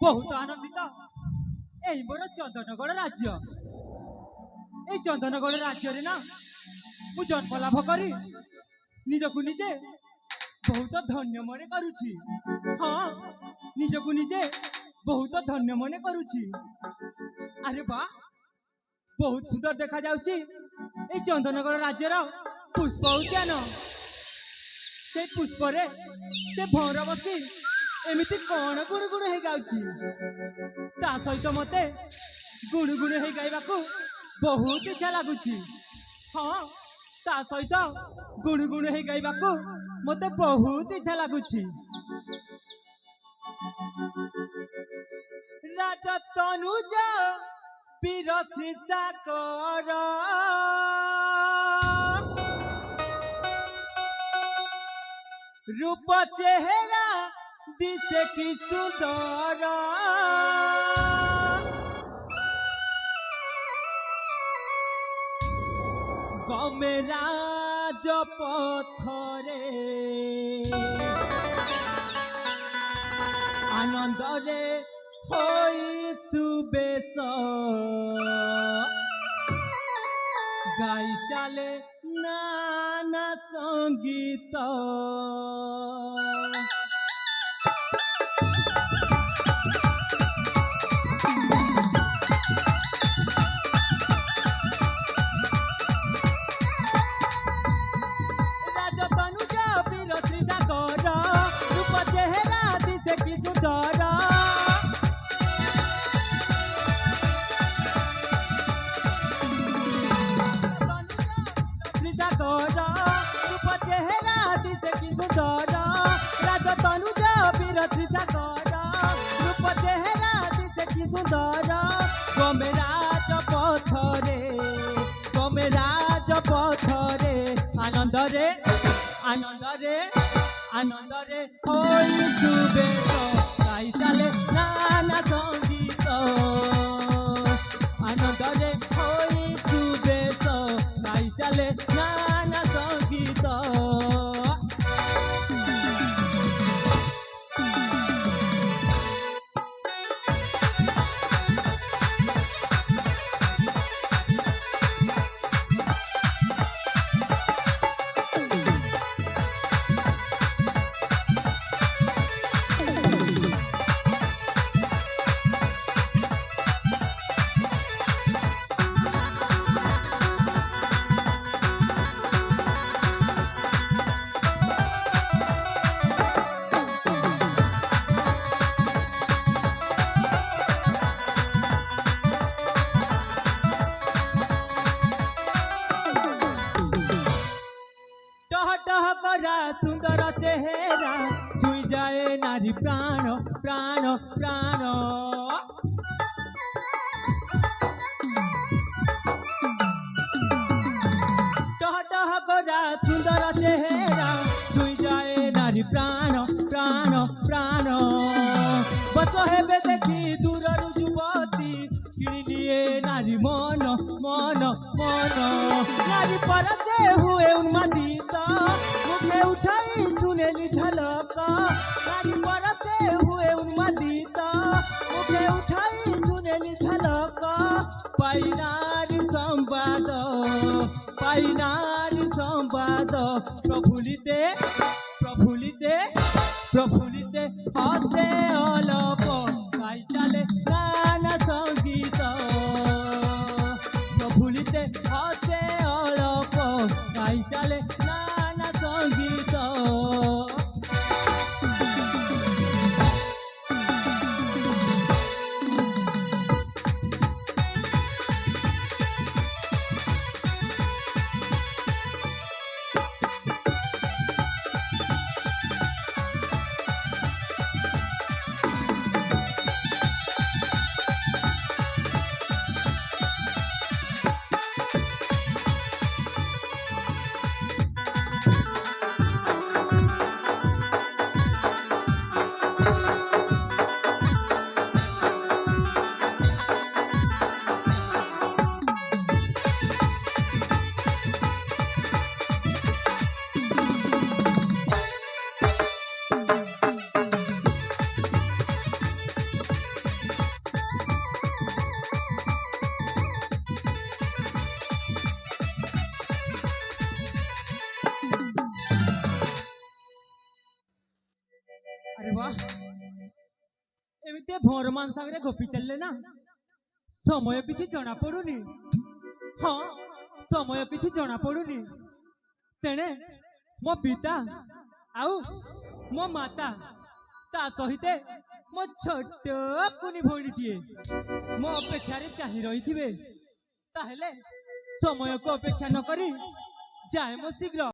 ବହୁତ ଆନନ୍ଦିତ। এই ମୋର ଚନ୍ଦନଗଡ଼ ରାଜ୍ୟ। এই ଚନ୍ଦନଗଡ଼ ରାଜ୍ୟରେ ନା ମୁଁ ଜନ୍ମ ଲାଭ କରି ନିଜକୁ ନିଜେ ବହୁତ ଧନ୍ୟ ମନେ କରୁଛି। ହଁ, ନିଜକୁ ନିଜେ ବହୁତ ଧନ୍ୟ ମନେ କରୁଛି। ଆରେ ବା, ବହୁତ ସୁନ୍ଦର ଦେଖାଯାଉଛି এই ଚନ୍ଦନଗଡ଼ ରାଜ୍ୟର ପୁଷ୍ପ ଉଦ୍ୟାନ। ସେ ପୁଷ୍ପରେ ସେ ଭଅଁର ବସି ଏମିତି କଣ ଗୁଣୁଗୁଣୁ ହେଇ ଗାଉଛି। ତା ସହିତ ମତେ ଗୁଣୁଗୁଣୁ ହେଇ ଗାଇବାକୁ ବହୁତ ଇଚ୍ଛା ଲାଗୁଛି। ହଁ, ତା ସହିତ ଗୁଣୁଗୁଣୁ ହେଇ ଗାଇବାକୁ ମତେ ବହୁତ ଇଚ୍ଛା ଲାଗୁଛି। ରାଜା ତନୁଜ ବୀର ଶ୍ରୀ ସାକର রূপ চেহারা দিছে কি সুন্দর। গমে রাজপথরে আনন্দরে হই সুবেশ গাই চালে নানা সঙ্গীত। রাজতনুজ বীর শ্রী সাগর রূপ চেহারা দিছে কি সুন্দর। রূপ চেহারা দিছে কি সুন্দর। রাজতনুজ বীর শ্রী সাগর রূপ চেহারা দিছে কি সুন্দর। গমে রাজপথরে গমে রাজপথরে আনন্দরে আনন্দরে আনন্দরে হই সুবেশ গাই চালে নানা সঙ্গীত। আনন্দরে হই সুবেশ গাই চালে নানা সঙ্গীত। সুন্দর চেহারা ছুঁই যায় নারী প্রাণ প্রাণ প্রাণ। টহ টহ করা সুন্দর চেহারা ছুঁই যায় নারী প্রাণ প্রাণ প্রাণ। বচ হেবে দেখি দূরରୁ যুবতী কিনি নিয়ে নারী মন মন মন। নারী পরতে হুয়ে উন্মাদিত মুখে উঠাই শুনেলি ঝলক। নারী পরতে হুয়ে উন্মাদিত মুখে উঠাই শুনেলি ঝলক। পাই নারী সংবাদ পাই নারী সংবাদ। প্রফুল্লিতে প্রফুল্লিতে প্রফুল্লিতে হসে অলপ গাই চালে নানা সঙ্গীত। প্রফুল্লিতে হসে অলপ গাই চালে নানা সঙ্গীত। टे भोरमान सागरे गोपी चलले ना समय किछि जना पडुनी हाँ समय किछि जना पडुनी तेणे मो पिता आउ मो माता ता सहिते मो छोट कुनी भौणीटिए मो अपेक्षा चाहि रही ताहेले समय को अपेक्षा न करी जाए मो शीघ्र